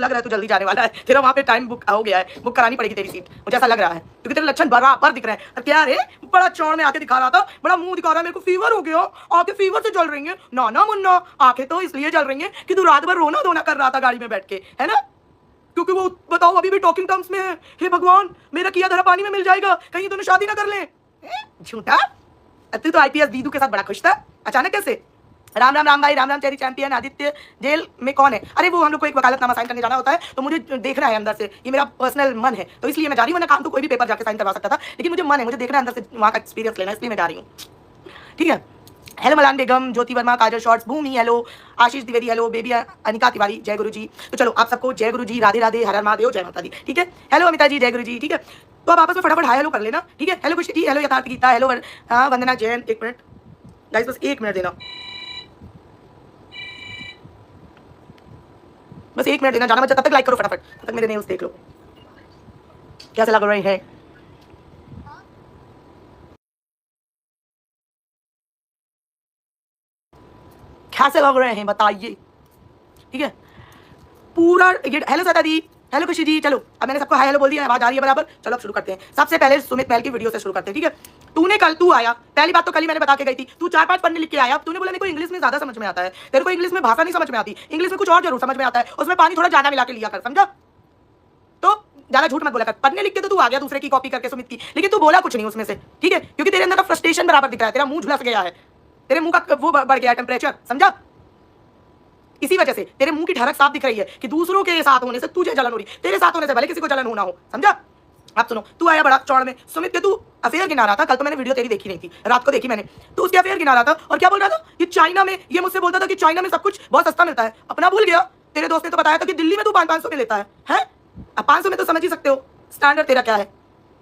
लग रहा है तू जल्दी जाने वाला है, तेरा वहाँ पे टाइम बुक हो गया है, बुक करानी पड़ेगी तेरी सीट, मुझे ऐसा लग रहा है, क्योंकि तेरे लक्षण बराबर दिख रहे हैं। क्या रे, बड़ा चौड़ में आके दिखा रहा था, बड़ा मुंह दिखा रहा है, मेरे को फीवर हो गया, आंखें फीवर से जल रही हैं। ना ना मुन्ना, आंखें तो इसलिए जल रही हैं कि तू रात भर रोना धोना कर रहा था गाड़ी में बैठ के, है ना, क्योंकि वो बताओ अभी भी टॉकिंग टर्म्स में है। हे भगवान, मेरा किया धरा पानी में मिल जाएगा, कहीं दोनों शादी ना कर ले। झूठा, तू तो आईपीएस दीदू के साथ बड़ा खुश था, अचानक कैसे? राम राम राम भाई, Ram Ram cherry champion. Aditya jail में कौन है? अरे वो हम लोग को एक वकालतनामा साइन करने जाना होता है, तो मुझे देखना है अंदर से, ये मेरा पर्सनल मन है, तो इसलिए मैं जा रही हूँ। मैंने काम तो कोई भी पेपर जाके साइन करवा सकता था, लेकिन मुझे मन है, मुझे देखना है अंदर से, वहाँ का एक्सपीरियंस लेना है, इसलिए मैं जा रही हूँ। ठीक है। हेलो मलान बेगम, ज्योति वर्मा, काजल शॉर्ट्स, भूमि हेलो, आशीष द्विवेदी हेलो, बेबी अनिका तिवारी, जय गुरु जी। तो चलो आप सबको जय गुरु जी, राधे राधे, हर हर महादेव, जय माता दी। ठीक है। हेलो अमिता जी, जय गुरु जी। ठीक है, तो आप आपस में फटाफट हाय हेलो कर लेना। ठीक है। हेलो खुशी जी, हेलो यथार्थ गीता, हेलो वंदना जैन। एक मिनट गाइस, बस 1 मिनट देना, बस 1 मिनट देना, जाना बच्चा, तब तक लाइक करो फटाफट, तब तक मेरे नेल्स देख लो कैसे लग रहे हैं। कैसे लग रहे हैं बताइए। ठीक है, पूरा ये हेलो सदा दी, हेलो खुशी जी। चलो अब मैंने सबको हाय हेलो बोल दिया, आवाज आ रही है बराबर। चलो अब शुरू करते हैं। सबसे पहले सुमित महल की वीडियो से शुरू करते हैं। ठीक है, तूने कल, तू आया, पहली बात तो कल ही मैंने बता के गई थी, तू 4-5 पन्ने लिख के आया। तूने बोला मेरे को इंग्लिश में ज्यादा समझ में आता है, तेरे को इंग्लिश में भाषा नहीं समझ में आती, इंग्लिश में कुछ और जरूर समझ में आता है, उसमें पानी थोड़ा ज्यादा मिला के लिया कर, समझा? तो ज्यादा झूठ मत बोला कर। पन्ने लिख के तो तू आ गया दूसरे की कॉपी करके सुमित की, लेकिन तू बोला कुछ नहीं उसमें से। ठीक है, क्योंकि तेरे अंदर का फ्रस्ट्रेशन बराबर दिख रहा है, तेरा मुंह झुलस गया है, तेरे मुंह का वो बढ़ गया है टेम्परेचर, समझा? इसी वजह से तेरे मुंह की ठहरक साफ दिख रही है कि दूसरों के साथ होने से तुझे जलन हो रही, तेरे साथ होने से भले किसी को जलन होना हो, समझा? अब सुनो, तू आया बड़ा चौड़ में, सुमित के तू अफेयर गिना रहा था। कल तो मैंने वीडियो तेरी देखी नहीं थी, रात को देखी मैंने, तो उसके अफेयर गिना रहा था और क्या बोल रहा था कि चाइना में, ये मुझसे बोलता था कि चाइना में सब कुछ बहुत सस्ता मिलता है, अपना भूल गया। तेरे दोस्त ने तो बताया था कि दिल्ली में तू 500 में लेता है? अब 500 में तो समझ ही सकते हो स्टैंडर्ड तेरा क्या है।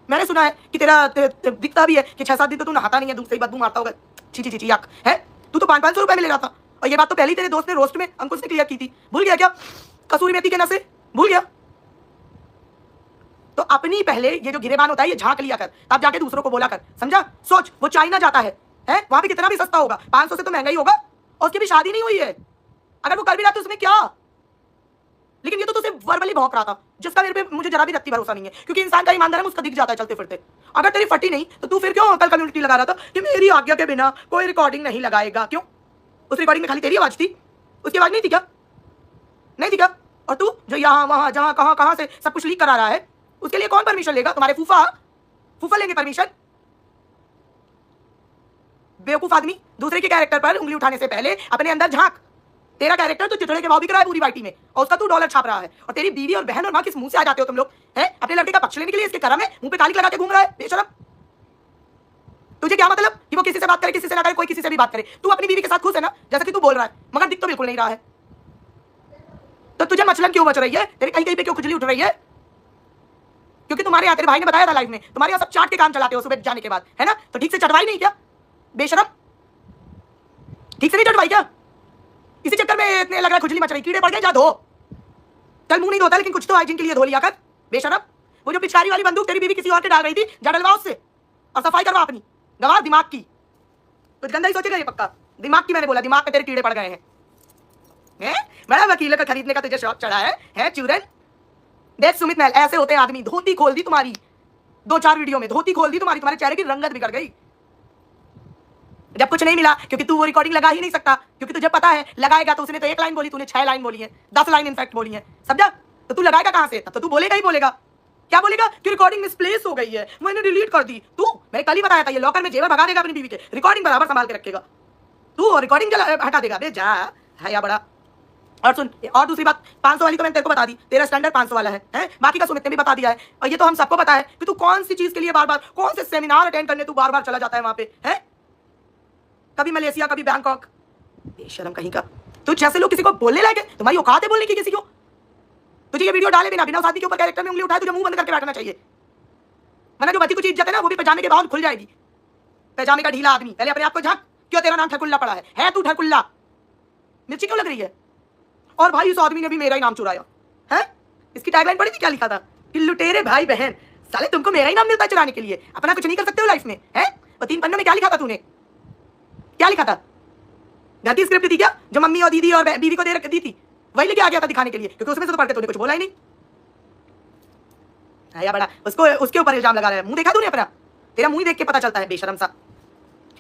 मैंने सुना है कि तेरा दिखता भी है कि 6-7 दिन तो तू नहाता नहीं है, दूसरी बदबू मारता होगा, ची ची ची याक है। तू तो 500 रुपए में ले रहा था, और ये बात तो पहले ही तेरे दोस्त ने रोस्ट में अंकुश ने क्लियर की थी, भूल गया क्या? कसूरी मेथी के नशे भूल गया? तो अपनी पहले ये जो गिरेबान होता है ये झांक लिया कर, तब जाके दूसरों को बोला कर, समझा? सोच, वो चाइना जाता है वहां पे कितना भी सस्ता होगा, 500 से तो महंगा ही होगा, और उसकी भी शादी नहीं हुई है। अगर वो कर भी रहा तो उसमें क्या, लेकिन ये तो तुझे वर्बली भौंक रहा था, जिसका मेरे पे मुझे जरा भी रत्ती भरोसा नहीं है, क्योंकि इंसान का ईमानदार है, उसका दिख जाता है चलते फिरते। अगर तेरी फटी नहीं तो तू फिर क्यों कल कम्युनिटी लगा रहा था कि मेरी आज्ञा के बिना कोई रिकॉर्डिंग नहीं लगाएगा? क्यों? उस रिकॉर्डिंग में खाली तेरी आवाज थी, उसकी आवाज नहीं थी क्या? नहीं थी क्या? और तू जो यहाँ वहां जहां कहां से सब कुछ लीक करा रहा है, उसके लिए कौन परमिशन लेगा? तुम्हारे फूफा लेंगे परमिशन? बेवकूफ आदमी, दूसरे के कैरेक्टर पर उंगली उठाने से पहले अपने अंदर झांक। तेरा कैरेक्टर तो चिथड़े के भाव बिक रहा है पूरी वाइटी में, और उसका तू डॉलर छाप रहा है, और तेरी बीवी और बहन और माँ किस मुंह से आ जाते हो तुम लोग अपने लड़के का पक्ष लेने के लिए? इसके करम है, मुंह पे कालिक लगा के घूम रहा है बेशरम। तुझे क्या मतलब कि वो किसी से बात करे, किसी से ना करे, कोई किसी से भी बात करे? तू अपनी बीवी के साथ खुश है ना, जैसा कि तू बोल रहा है, मगर दिख तो बिल्कुल नहीं रहा है। तो तुझे मचलन क्यों बच रही है? तेरे कहीं कहीं पे क्यों खुजली उठ रही है? क्योंकि तुम्हारे यहाँ, तेरे भाई ने बताया था लाइव में, तुम्हारे यहाँ सब चाट के काम चलाते हो सुबह जाने के बाद, है ना? तो ठीक से चटवाई नहीं क्या बेशरम? ठीक से नहीं चटवाई क्या? इसी चक्कर में इतने लग रहा है खुजली मच रही, कीड़े पड़ गए, जा धो। कल मुंह नहीं धोता, लेकिन कुछ तो हाइजीन के लिए धो लिया कर बेशरम। वो जो पिचकारी वाली बंदूक तेरी बीवी किसी और के डाल रही थी, जा डलवा उससे और सफाई करवा अपनी, गवा दिमाग की। कुछ गंदा ही सोचेगा ये पक्का, दिमाग की मैंने बोला, दिमाग पे तेरे कीड़े पड़ गए हैं। बड़ा वकील का खरीदने का तुझे शौक चढ़ा है चूरन। देख सुमित महल, ऐसे होते हैं आदमी। धोती खोल दी तुम्हारी 2-4 वीडियो में, धोती खोल दी तुम्हारी, तुम्हारे चेहरे की रंगत बिगड़ गई जब कुछ नहीं मिला, क्योंकि तू वो रिकॉर्डिंग लगा ही नहीं सकता, क्योंकि तुझे पता है लगाएगा तो उसने तो 1 लाइन बोली, तूने 6 लाइन बोली है, 10 लाइन इनफैक्ट बोली है, समझा? तो तू लगाएगा कहां से? तब तो तू बोलेगा ही बोलेगा। क्या बोलेगा? कि रिकॉर्डिंग मिसप्लेस हो गई है, मैंने डिलीट कर दी। तू, मैंने कल ही बताया था, ये लॉकर में जेवर भगा देगा अपनी बीवी के, रिकॉर्डिंग बराबर संभाल के रखेगा तू, और रिकॉर्डिंग हटा देगा बे, जा है या बड़ा। और सुन, और दूसरी बात, 500 वाली तो मैंने तेरे को बता दी, तेरा स्टैंडर्ड 500 वाला है? बाकी का सुमित ने भी बता दिया है, और ये तो हम सबको पता है कि तू कौन सी चीज के लिए बार बार, कौन से सेमिनार अटेंड करने तू बार बार चला जाता है वहां पे, कभी मलेशिया, कभी बैंकॉक, बेशरम कहीं का। तू जैसे लोग किसी को बोलने लगे, तुम्हारी औकात है बोलने की किसी को? तुझे ये वीडियो डाले बिना उस आदमी के ऊपर कैरेक्टर में उंगली उठाए, तुझे मुंह बंद करके बैठना चाहिए, वरना जो बची कुछ इज्जत है ना, वो भी पैजामे के बाद खुल जाएगी। पैजामे का ढीला आदमी, पहले अपने आप को झांक। क्यों तेरा नाम ठरकुल्ला पड़ा है तू ठरकुल्ला? मिर्ची क्यों लग रही है? और भाई इस आदमी ने भी मेरा ही नाम चुराया है। इसकी टैगलाइन पढ़ी थी, क्या लिखा था कि लुटेरे भाई बहन, साले तुमको मेरा ही नाम मिलता है चुराने के लिए, अपना कुछ नहीं कर सकते हो लाइफ में, वो 3 पन्नों में क्या लिखा था तूने? क्या लिखा था? घर की स्क्रिप्ट थी क्या, जो मम्मी और दीदी और बीवी को दे दी थी? वही लेके आ गया था दिखाने के लिए, क्योंकि उसमें से तो पढ़ के तूने कुछ बोला ही नहीं है या बड़ा उसको उसके ऊपर इल्जाम लगा रहा है। मुंह देखा तूने अपना? तेरा मुंह ही देख के पता चलता है बेशरम सा।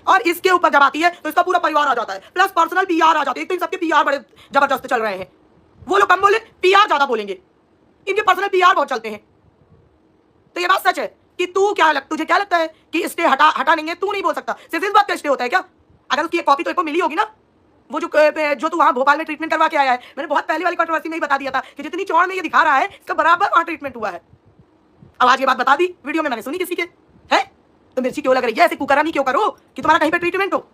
और इसके ऊपर जब आती है तो इसका पूरा परिवार आ जाता है, प्लस पर्सनल पीआर आ जाते हैं। एक तो इन सबके पीआर बड़े जबरदस्त चल रहे हैं, वो लोग कम बोले, पीआर ज्यादा बोलेंगे, इनके पर्सनल पीआर बहुत चलते हैं। तो ये बात सच है कि तुझे क्या लगता है कि स्टे हटा नहीं है? तू नहीं बोल सकता, सिर्फ इस बात का स्टे होता है क्या? अगर उसकी एक कॉपी तो मिली होगी ना, वो जो तू वहां भोपाल में ट्रीटमेंट करवा के आया है। मैंने बहुत पहले वाली कंट्रोवर्सी में ही बता दिया था कि जितनी चौड़ में ये दिखा रहा है इसका बराबर वहां ट्रीटमेंट हुआ है। अब आज ये बात बता दी वीडियो में, मैंने सुनी किसी के है तो मिर्ची क्यों लग रही है? ऐसे कुकरानी क्यों करो कि तुम्हारा कहीं पे ट्रीटमेंट हो?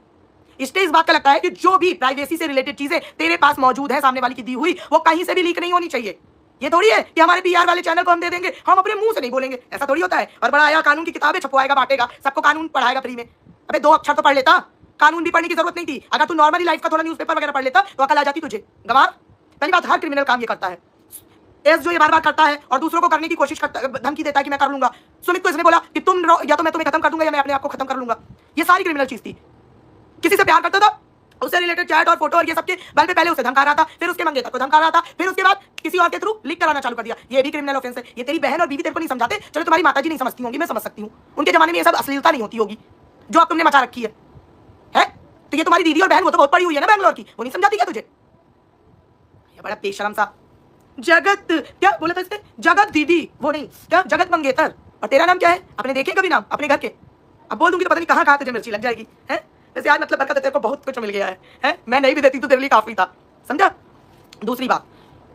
इससे इस बात का लगता है कि जो भी प्राइवेसी से रिलेटेड चीजें तेरे पास मौजूद है सामने वाली की दी हुई, वो कहीं से भी लीक नहीं होनी चाहिए। ये थोड़ी है कि हमारे पीआर वाले चैनल को हम दे देंगे, हम अपने मुंह से नहीं बोलेंगे, ऐसा थोड़ी होता है। और बड़ा आया कानून की किताबें छपवाएगा, बांटेगा, सबको कानून पढ़ाएगा फ्री में। अबे 2 अक्षर तो पढ़ लेता, कानून भी पढ़ने की जरूरत नहीं थी। अगर तू नॉर्मली लाइफ का थोड़ा न्यूज़पेपर वगैरह पढ़ लेता तो अकल आ जाती तुझे। गवार पहली बात, हर क्रिमिनल काम ये करता है। एस जो ये बार बार करता है और दूसरों को करने की कोशिश करता है, धमकी देता है कि मैं कर लूंगा। सुमित को इसने बोला कि तुम या तो मैं तुम्हें खत्म कर दूंगा या मैं अपने आप को खत्म कर लूंगा। ये सारी क्रिमिनल चीज थी। किसी से प्यार करता था, उससे रिलेटेड चैट और फोटो और ये सबके बल पे पहले उसे धमका रहा था, फिर उसके मंगेतर को धमका रहा था, फिर उसके बाद किसी और के थ्रू लीक कराना चालू कर दिया। ये भी क्रिमिनल ऑफेंस है। ये तेरी बहन और बीवी तेरे को नहीं समझाते, चलो तुम्हारी माताजी नहीं समझती होंगी, मैं समझ सकती हूँ। उनके जमाने में ये सब अश्लीलता नहीं होती होगी जो अब तुमने मचा रखी है। तो ये तुम्हारी दीदी और बहन, वो तो बहुत पड़ी हुई है ना बैंगलोर की, वो नहीं समझाती क्या तुझे? ये बड़ा बेशरम सा जगत, क्या बोला था इसने? जगत दीदी, वो नहीं क्या, जगत मंगेतर। और तेरा नाम क्या है? अपने देखे कभी नाम अपने घर के? अब बोल दूंगी तो पता नहीं कहाँ तुझे मिर्ची लग जाएगी है। वैसे आज मतलब बरकत तेरे को बहुत कुछ मिल गया है? मैं नहीं भी देती तो तेरे लिए काफी था, समझा? दूसरी बात,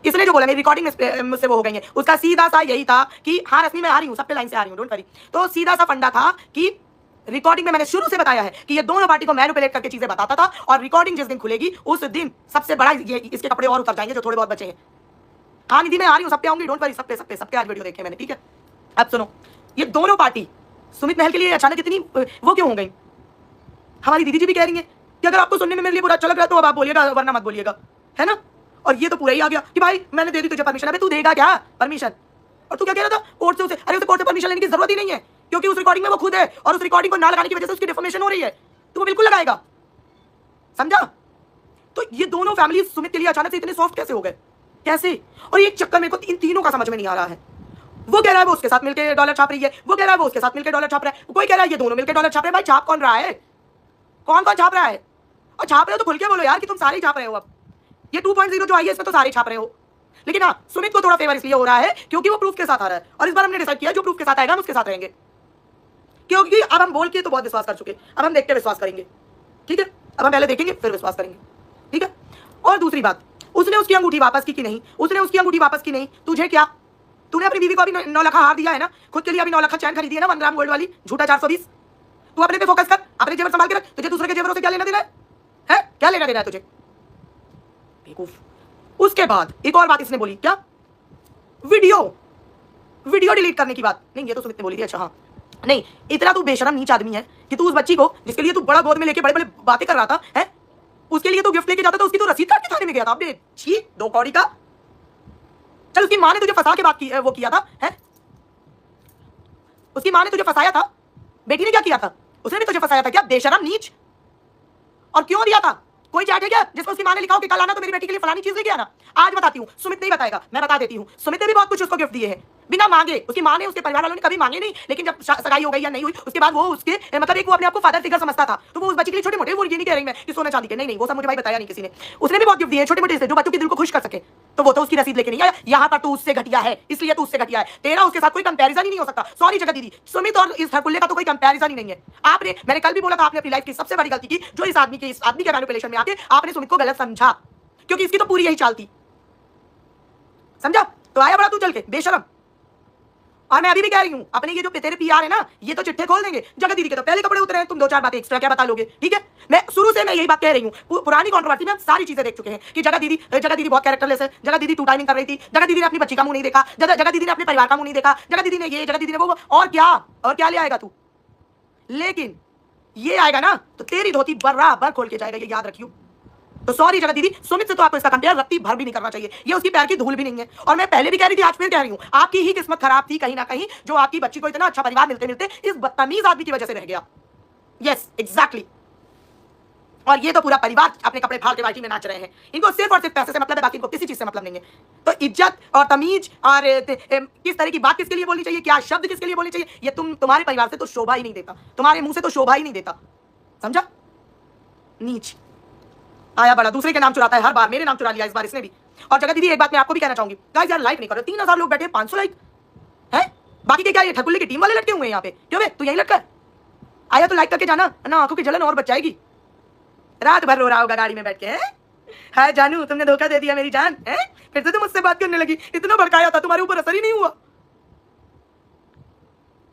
इसने जो बोला मेरी रिकॉर्डिंग मुझसे वो हो गई है, उसका सीधा सा यही था कि हाँ रश्मि मैं आ रही हूँ, सब पे लाइन से आ रही हूँ, डोंट वरी। तो सीधा सा फंडा था कि रिकॉर्डिंग में मैंने शुरू से बताया है कि ये दोनों पार्टी को मैनिपुलेट करके चीजें बताता था, और रिकॉर्डिंग जिस दिन खुलेगी उस दिन सबसे बड़ा ये इसके कपड़े और उतर जाएंगे जो थोड़े बहुत बचे हैं। हाँ निधि मैं आ रही हूँ, सब पे आऊंगी, डोंट वरी, सबके आज वीडियो देखे मैंने, ठीक है? अब सुनो, ये दोनों पार्टी सुमित महल के लिए अचानक इतनी वो क्यों हो गई? हमारी दीदी जी भी कह रही है कि अगर आपको सुनने में मेरे लिए बुरा अच्छा लग रहा है तो अब आप बोलिएगा, वरना मत बोलिएगा, है ना? और ये तो पूरा ही आ गया कि भाई मैंने दे दी तुझे परमिशन। अबे तू देगा क्या परमिशन? और तू क्या कह रहा था कोर्ट से? अरे उसे कोर्ट से परमिशन लेने की जरूरत ही नहीं है, क्योंकि उस रिकॉर्डिंग में वो खुद है, और उस रिकॉर्डिंग को ना लगाने की वजह से उसकी डिफॉर्मेशन हो रही है, तो वो बिल्कुल लगाएगा, समझा? तो ये दोनों फैमिली सुमित के लिए अचानक से इतने सॉफ्ट कैसे हो गए, कैसे? और एक चक्कर मेरे को इन तीनों का समझ में नहीं आ रहा है। वो कह रहा है वो उसके साथ मिलकर डॉलर छाप रही है, वो कह रहा है वो उसके साथ मिलकर डॉलर छाप रहा है, कोई कह रहा है ये दोनों मिलकर डॉलर छाप रहे हैं। भाई छाप कौन रहा है? कौन कौन छाप रहा है? और छाप रहे हो तो खुल के बोलो यार कि तुम सारे छाप रहे हो। अब ये 2.0 जो आई है इसमें तो सारे छाप रहे हो, लेकिन हाँ सुमित को थोड़ा फेवर इसलिए हो रहा है क्योंकि वो प्रूफ के साथ आ रहा है, और इस बार हमने डिसाइड किया जो प्रूफ के साथ आएगा हम उसके साथ रहेंगे, क्योंकि अब हम बोल के तो बहुत विश्वास कर चुके, अब हम देख के विश्वास करेंगे, ठीक है? अब हम पहले देखेंगे फिर विश्वास करेंगे, ठीक है? और दूसरी बात, उसने उसकी अंगूठी वापस की कि नहीं? उसने उसकी अंगूठी वापस की नहीं, तुझे क्या? तूने अपनी बीवी को अभी 9 लाख हार दिया है ना, खुद के लिए अभी 9 लाख चैन खरीदी है ना, 1 ग्राम गोल्ड वाली, झूठा 420। तू अपने पे फोकस कर, अपने जेवर संभाल के रख, तुझे दूसरे के जेवरों से क्या लेना देना है? क्या लेना देना है तुझे? बेवकूफ। उसके बाद एक और बात इसने बोली, क्या? वीडियो डिलीट करने की बात। नहीं ये तो सुमित ने बोली थी, अच्छा हाँ। नहीं इतना तू बेशरम नीच आदमी है कि तू उस बच्ची को जिसके लिए तू बड़ा गोद में लेके बड़े बड़े बातें कर रहा था, है उसके लिए तू गिफ्ट लेके जाता था, उसकी तो रसीद काट के थाने में गया था। आपने छी 2 कौड़ी का। चल उसकी माँ ने तुझे फंसा के बात की, वो किया था, है उसकी माँ ने तुझे फंसाया था, बेटी ने क्या किया था? उसने भी तुझे फंसाया था क्या बेशरम नीच? और क्यों दिया था? कोई चैट है क्या जिसमें उसकी माँ ने लिखा हो कि कल आना तो मेरी बेटी के लिए फलानी चीज लेके आना? आज बताती हूँ, सुमित नहीं बताएगा, मैं बता देती हूँ। सुमित ने भी बहुत कुछ उसको गिफ्ट दिए हैं बिना मांगे, उसकी माँ ने, उसके परिवार वालों ने कभी मांगे नहीं, लेकिन जब सगाई हो गई या नहीं हुई उसके बाद वो उसके मतलब एक वो अपने आप को फादर फिगर समझता था, तो वो उस बच्चे के लिए छोटे मोटे, वो ये नहीं कह रही मैं कि सोना चांदी के, नहीं वो सब मुझे भाई बताया नहीं किसी ने। उसने भी बहुत गिफ्ट दिए छोटे मोटे से जो बच्चों के दिल को खुश कर सके, तो वो तो उसकी रसीद लेके नहीं आया। यहाँ पर तू उससे घटिया है, इसलिए तू उससे घटिया है, तेरा उसके साथ कोई कंपैरिजन ही नहीं हो सकता। सॉरी जगत दीदी, सुमित और इस हरकुल्ले का तो कोई कंपैरिजन ही नहीं है। आपने, मैंने कल भी बोला था, आपने अपनी लाइफ की सबसे बड़ी गलती की जो इस आदमी के मैनिपुलेशन में आके आपने सुमित को गलत समझा, क्योंकि इसकी तो पूरी यही चाल थी, समझा? तो आया बड़ा तू चल के बेशरम। और मैं अभी भी कह रही हूँ, अपने ये जो तेरे पीआर है ना, ये तो चिट्ठे खोल देंगे। जगत दीदी के तो पहले कपड़े उतरे हैं, तुम 2-4 बातें एक्स्ट्रा क्या बता लोगे, ठीक है? मैं शुरू से मैं यही बात कह रही हूँ, पुरानी कंट्रोवर्सी में हम सारी चीजें देख चुके हैं कि जगत दीदी बहुत कैरेक्टरलेस है, जगत दीदी 2 टाइमिंग कर रही थी, जगत दीदी ने अपनी बच्ची का मुंह नहीं देखा, जगत दीदी ने अपने परिवार का मुंह नहीं देखा, जगत दीदी ने ये, जगत दीदी ने वो, और क्या ले आएगा तू? लेकिन ये आएगा ना तो तेरी धोती बराबर खोल के जाएगा, ये याद रखियो। तो सॉरी जगत दीदी, सुमित से तो आपको इसका कंपेयर रत्ती भर भी नहीं करना चाहिए, ये उसकी पैर की धूल भी नहीं है। और मैं पहले भी कह रही थी, आज फिर कह रही हूँ, आपकी ही किस्मत खराब थी कहीं ना कहीं, जो आपकी बच्ची को इतना अच्छा परिवार मिलते मिलते इस बदतमीज आदमी की वजह से रह गया। Yes exactly. और ये तो पूरा परिवार अपने कपड़े फाड़ के वाइटी में नाच रहे हैं। इनको सिर्फ और सिर्फ पैसे से मतलब है, बाकी इनको किसी चीज से मतलब नहीं है। तो इज्जत और तमीज और किस तरह की बात किसके लिए बोलनी चाहिए, क्या शब्द किसके लिए बोलने चाहिए, ये तुम्हारे परिवार से तो शोभा ही नहीं देता, तुम्हारे मुंह से तो शोभा ही नहीं देता, समझा? नीच आया बड़ा, दूसरे के नाम चुराता है, हर बार मेरे नाम चुरा लिया इस बार इसने भी। और जगह दीदी एक बात मैं आपको भी कहना चाहूंगी, गाइस यार लाइक नहीं करो, 3000 लोग बैठे, 500 लाइक है, बाकी के क्या ये ठकुल्ले की टीम वाले लटके हुए हैं यहाँ पे? क्यों बे तू यही लटका आया तो लाइक करके जाना ना, आंखों की जलन और बच जाएगी। रात भर रो रहा होगा गाड़ी में बैठ के, है हाय जानू तुमने धोखा दे दिया मेरी जान, है फिर से तुम मुझसे बात करने लगी, इतना भड़काया था, तुम्हारे ऊपर असर ही नहीं हुआ।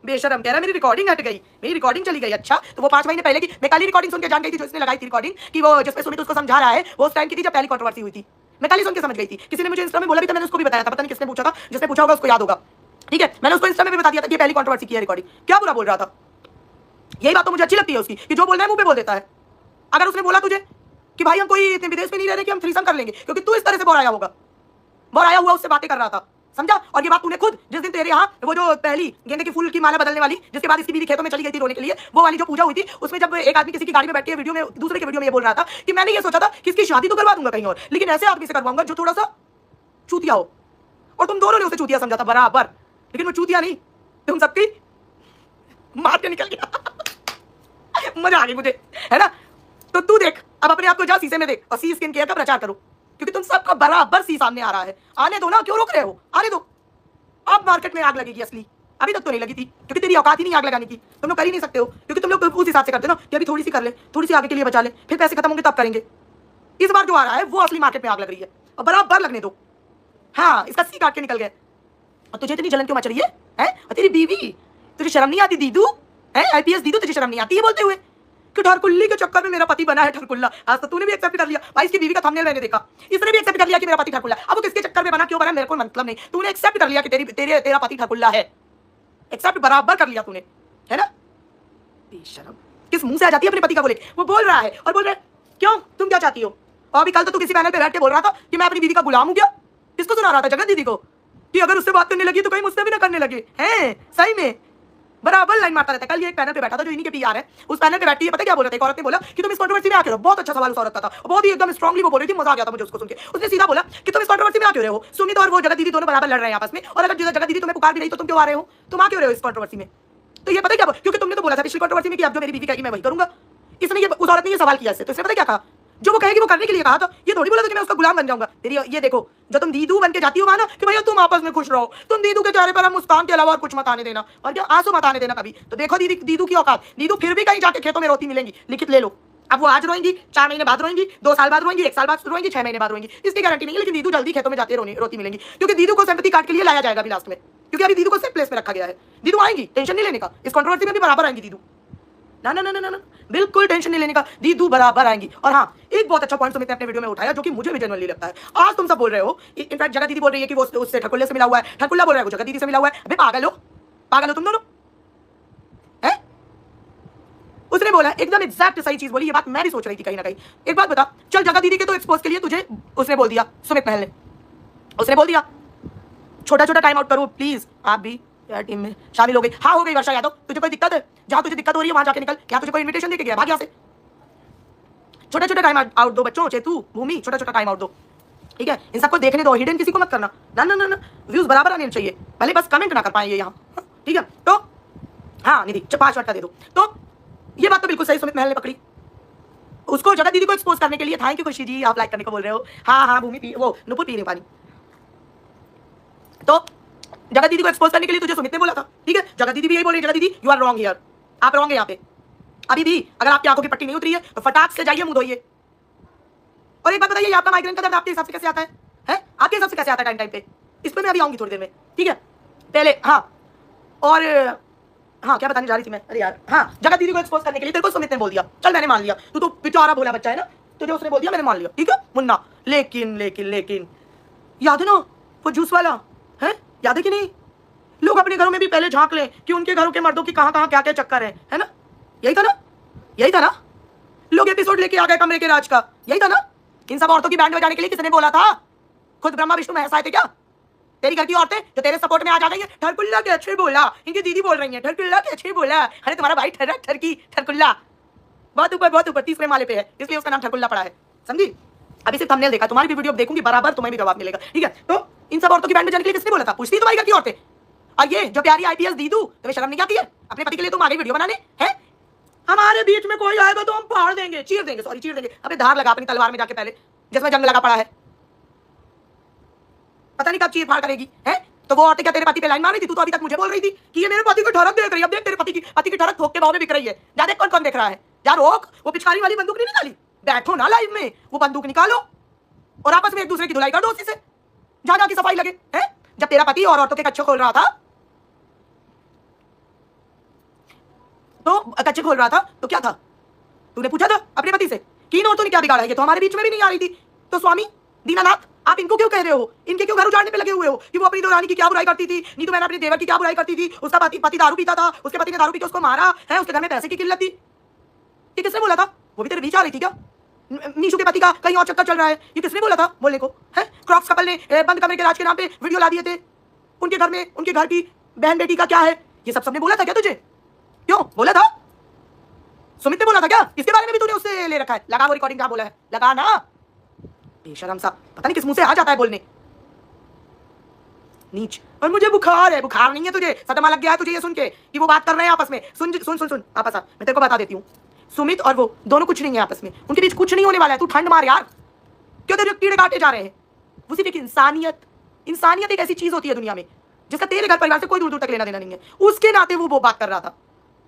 बेशरम कह रहा मेरी रिकॉर्डिंग हट गई, मेरी रिकॉर्डिंग चली गई। अच्छा तो वो 5 महीने पहले की मैं कल ही रिकॉर्डिंग सुन के जान गई थी, जो इसने लगाई थी रिकॉर्डिंग कि वो जिसपे सुमित उसको समझा रहा है, वो उस टाइम की थी जब पहली कंट्रोवर्सी हुई थी। मैं कल ही सुन के समझ गई थी, किसी ने मुझे इंस्टा में बोला भी था, मैंने उसको भी बताया था, पता नहीं किसने पूछा था, जिसने पूछा होगा उसको याद होगा, ठीक है। मैंने उसको इंस्टा में भी बता दिया था कि पहली कंट्रोवर्सी की है रिकॉर्डिंग, क्या बुरा बोल रहा था। यही बात तो मुझे अच्छी लगती है उसकी, कि जो बोल रहा है मुंह पे बोल देता है। अगर उसने बोला तुझे कि भाई हम कोई विदेश में नहीं रह रहे कि हम थ्रीसम कर लेंगे, क्योंकि तू इस तरह से बोराया होगा, बोराया हुआ उससे बातें कर रहा था, समझा? और ये बात तूने खुद जिस दिन तेरे यहाँ वो जो पहली गेंदे के फूल की माला बदलने वाली, जिसके बाद इसकी बीवी खेतों में चली गई थी रोने के लिए, वो वाली जो पूजा हुई थी, उसमें जब एक आदमी किसी की गाड़ी में बैठ के वीडियो में, दूसरे के वीडियो में ये बोल रहा था कि मैंने ये सोचा था कि इसकी शादी तो करवा दूंगा कहीं और, लेकिन ऐसे आदमी से करवाऊंगा जो थोड़ा सा चूतिया हो, और तुम दोनों ने उसे चूतिया समझा था बराबर, लेकिन वो चूतिया नहीं, तुम सबकी मार के निकल गया। मजा आ गई मुझे, है ना? तो तू देख, अब अपने आप को जा शीशे में देख और सी स्किन केयर का प्रचार करो, क्योंकि तुम सबका बराबर सी सामने आ रहा है। आने दो ना, क्यों रोक रहे हो? आने दो, अब मार्केट में आग लगेगी असली, अभी तक तो नहीं लगी थी, क्योंकि तेरी औकात ही नहीं आग लगाने की, तुम लोग कर ही नहीं सकते हो, क्योंकि तुम लोग उस हिसाब से करते हो ना कि अभी थोड़ी सी कर ले, थोड़ी सी आगे के लिए बचा ले, फिर पैसे खत्म होंगे तब करेंगे। इस बार जो आ रहा है वो असली मार्केट में आग लग रही है, और बराबर लगने दो। हाँ, इसका सी काट के निकल गए। और तुझे इतनी जलन क्यों मच रही है? और तेरी बीवी, तुझे शर्म नहीं आती दीदू? IPS दीदू, तुझे शर्म नहीं आती है बोलते हुए कि ठरकुल्ली के चक्कर में मेरा पति बना है ठरकुल्ला? आज तो तूने भी एक्सेप्ट कर लिया भाई, इसकी बीवी का थंबनेल मैंने देखा, इसने भी एक्सेप्ट कर लिया कि मेरा पति ठरकुल्ला। अब वो किसके चक्कर में बना, क्यों बना, मेरे को मतलब नहीं, तूने एक्सेप्ट कर लिया कि तेरा पति ठरकुल्ला है, एक्सेप्ट बराबर कर लिया तूने, है ना? बेशरम, किस मुंह से आ जाती है अपने पति का बोले? वो बोल रहा है और बोल रहा है क्यों, तुम क्या चाहती हो? और अभी कल तो तू किसी पैनल पे बैठ के बोल रहा था कि मैं अपनी बीवी का गुलाम हूं। क्या किसको सुना रहा था? जगत दीदी को, कि अगर उससे बात करने लगी तो कहीं मुझसे भी ना करने लगे। हैं सही में बराबर लाइन मारता रहता है। कल ये एक पैनल पे बैठा था जो इन्हीं के PR है, उस पैनल पे बैठी है, पता क्या बोल रहा था? एक औरत ने बोला कि तुम इस कंट्रोवर्सी में आ क्यों रहे हो? बहुत अच्छा सवाल उस औरत का था, बहुत ही एकदम स्ट्रांगली वो बोल रही थी, मजा आ गया था मुझे उसको सुन के। उसने सीधा बोला कि तुम इस कंट्रोवर्सी में आ क्यों रहे हो? सुमित और वो जगत दीदी दोनों बराबर लड़ रहे हैं आपस में, और अगर जगत दीदी तुम्हें पुकार भी रही तो तुम क्यों आ रहे हो? तुम आ क्यों रहे हो इस कंट्रोवर्सी में? तो ये पता क्या, क्योंकि तुमने तो बोला था पिछली कंट्रोवर्सी में कि अब जो मेरी बीवी कहेगी मैं वही करूंगा। इसने ये उस औरत ने ये सवाल किया इससे, तो इसने पता क्या कहा? जो वो कहेगी वो करने के लिए कहा था, ये थोड़ी बोला था कि मैं उसका गुलाम बन जाऊंगा। तेरी ये देखो, जब तुम दीदू बन के जाती हो वहां ना कि भैया तुम आपस में खुश रहो, तुम दीदू के चेहरे पर हम मुस्कान के अलावा और कुछ मत आने देना, और क्या आंसू मत आने देना कभी। तो देखो दीदू की औकात, दीदू फिर भी कहीं जाके खेतों में रोती मिलेंगी, लिखित ले लो। अब वो आज रोएंगी, 4 महीने बाद रोएंगी, 2 साल बाद रोएंगी, 1 साल बाद रोएंगी, 6 महीने बाद रोएंगी, इसकी गारंटी नहीं है, लेकिन दीदू जल्दी खेतों में जाते रोती मिलेंगी, क्योंकि दीदू को सिंपैथी कार्ड के लिए लाया जाएगा अभी लास्ट में, क्योंकि अभी दीदू को सेफ प्लेस में रखा गया है। दीदू आएंगी, टेंशन नहीं लेने का, इस कंट्रोवर्सी में भी बराबर आएंगी दीदू, ना ना ना ना ना बिल्कुल टेंशन नहीं लेने का, दीदू बराबर आएंगी। और हाँ, एक बहुत अच्छा पॉइंट सुमित ने अपने वीडियो में उठाया जो कि मुझे भी जेन्युइनली लगता है। आज तुम सब बोल रहे हो, इनफैक्ट जगह दीदी बोल रही है कि वो उससे ठकुल्ले से मिला हुआ है, ठकुल्ला बोल रहा है वो जगह दीदी से मिला हुआ है। अबे पागल हो तुम दोनों, हैं? उसने बोला एकदम एग्जैक्ट सही चीज बोली, ये बात मैं भी सोच रही थी कहीं ना कहीं। एक बात बता, चल जगह दीदी के तो एक्सपोज के लिए तुझे उसने बोल दिया, सुमित महल ने उसने बोल दिया छोटा छोटा टाइम आउट करो प्लीज, आप भी यार टीम में शामिल हो गई। हाँ हो गई वर्षा यादव, तुझे कोई दिक्कत है? जहां तुझे दिक्कत हो रही है वहां जाके निकल, क्या तुझे कोई इन्विटेशन देके गया? भाग यहाँ से। छोटा छोटा टाइम आउट दो बच्चों, चेतू भूमि, छोटा छोटा टाइम आउट दो, ठीक है? इन सबको देखने दो, हिडन किसी को मत करना, ना ना ना ना, व्यूज बराबर आने चाहिए, भले बस कमेंट ना कर पाए ये यहाँ, ठीक है? तो हाँ निधि 5 मिनट का दे दो। तो ये बात तो बिल्कुल सही सुमित महल ने पकड़ी, उसको जगह दीदी को एक्सपोज करने के लिए। थैंक यू खुशी जी, आप लाइक करने को बोल रहे हो। हाँ हाँ भूमि वो नुपुर पी रही पानी। तो जगह दीदी को एक्सपोज करने के लिए तुझे सुमित ने बोला था, ठीक है? जगह दीदी भी यही बोल रही है, जगह दीदी यू आर रॉन्ग हियर, आप रॉन्ग है यहाँ पे। अभी भी अगर आपकी आंखों की पट्टी नहीं उतरी है तो फटाक से जाइए मुंह धोइए। और एक बात बताइए, आपका माइग्रेन का दर्द आपके हिसाब से कैसे आता है? आपके हिसाब से कैसे आता है टाइम पे? इस पर मैं अभी आऊंगी थोड़ी देर में, ठीक है? पहले हाँ, और हाँ क्या बताने जा रही थी मैं, अरे यार हाँ, जगह दीदी को एक्सपोज करने के लिए तेरे को सुमित ने बोल दिया, चल मैंने मान लिया, तू तो बेचारा भोला बच्चा है ना, तुझे उसने बोल दिया मैंने मान लिया, ठीक है मुन्ना। लेकिन लेकिन लेकिन याद है ना वो जूस वाला, है याद है कि नहीं? लोग अपने घरों में भी पहले झांक लें कि उनके घरों के मर्दों की कहाँ कहाँ क्या क्या चक्कर है ना? यही था ना, यही था ना? लोग एपिसोड लेके आ गए कमरे के राज का, यही था ना? इन सब औरतों की बैंड बजाने के लिए किसने बोला था? खुद ब्रह्मा विष्णु महेश आए थे क्या? तेरी घर की औरतें जो तेरे सपोर्ट में आ जा रही है, ठरकुल्ला के अच्छे बोला, इनकी दीदी बोल रही है ठरकुल्ला के अच्छे बोला, अरे तुम्हारा भाई ठरकी ठरकुल्ला, बहुत ऊपर 30वें माले पे है, इसलिए उसका नाम ठरकुल्ला पड़ा है, समझी। अभी सिर्फ थंबनेल देखा, तुम्हारी भी वीडियो देखूंगी, बराबर तुम्हें भी जवाब मिलेगा, ठीक है। तो इन सब औरतों की बैंड बजाने के लिए किसने बोला था? पूछती तुम्हारी घर की औरतें। और ये जो प्यारी आईपीएस दीदू, तुम्हें शर्म नहीं आती है अपने पति के लिए तुम आगे वीडियो बनाने हैं? हमारे बीच में कोई आएगा तो हम फाड़ देंगे, चीर देंगे, सॉरी चीर देंगे। अबे धार लगा अपनी तलवार में जाके पहले, जिसमें जंग लगा पड़ा है, पता नहीं कब चीर फाड़ करेगी, है? तो वो औरतें क्या तेरे पति पे लाइन मार रही थी? तू तो अभी तक मुझे बोल रही थी कि ये मेरे पति की ठरक देख रही है। अब देख तेरे पति की ठरक थोक के भाव में बिक रही है। जा देख कौन कौन देख रहा है, जा रोक। वो पिचकारी वाली बंदूक नहीं निकाली, बैठो ना लाइव में, वो बंदूक निकालो और आपस में एक दूसरे की धुलाई कर दो उसी से, जहां जहां की सफाई लगे, है? जब तेरा पति और औरतों के कच्चे खोल रहा था, तो क्या था? तूने पूछा था अपने पति से कि इन औरतों ने क्या बिगाड़ा है? ये तो हमारे बीच में भी नहीं आ रही थी। तो स्वामी दीनानाथ, आप इनको क्यों कह रहे हो? इनके क्यों घर उजाड़ने पे लगे हुए हो कि वो अपनी देवरानी की क्या बुराई करती थी? नहीं तो मैंने अपने देवर की क्या बुराई करती थी? उसका पति दारू पीता था, उसके पति ने दारू पी के उसको मारा है, उसके घर में पैसे की किल्लत थी। ये किसने बोला था? वो भी तेरे बीच आ रही थी क्या? नीशू के पति का कहीं और चक्कर चल रहा है, ये किसने बोला था बोलने को? है क्रॉक्स कपल ने बंद कमरे के राज के नाम पे वीडियो ला दिए थे। उनके घर में उनके घर की बहन बेटी का क्या है, ये सब सबने बोला था क्या तुझे? क्यों बोला था? सुमित ने बोला था क्या? इसके बारे में भी तूने उससे ले रखा है? लगा वो रिकॉर्डिंग, क्या बोला है? लगा ना। बेशरम सा, पता नहीं किस मुंह से आ जाता है बोलने, नीच। और मुझे बुखार है। बुखार नहीं है तुझे, सदमा लग गया है तुझे ये सुन के कि वो बात कर रहे हैं आपस में। सुन सुन सुन सुन आपस आ, मैं तेरे को बता देती हूँ, सुमित और वो दोनों कुछ नहीं है आपस में, उनके बीच कुछ नहीं होने वाला है। तू ठंड मार यार, क्यों तेरे कीड़े काटे जा रहे हैं? वो सिर्फ एक इंसानियत एक ऐसी चीज होती है दुनिया में जिसका तेरे घर परिवार से कोई दूर दूर तक लेना देना नहीं है। उसके नाते वो बात कर रहा था,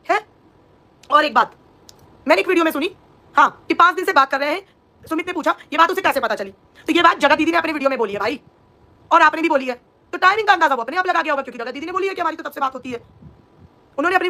है? और एक बात मैंने एक वीडियो में सुनी, हाँ, कि 5 दिन से बात कर रहे हैं। सुमित ने पूछा ये बात उसे कैसे पता चली, तो ये बात जगत दीदी ने अपने वीडियो में बोली है भाई, और आपने भी बोली है। तो टाइमिंग का अंदाजा वो अपने आप लगा गया होगा, क्योंकि जगत दीदी ने बोली है कि हमारी तो तब से बात होती है। उन्होंने अपनी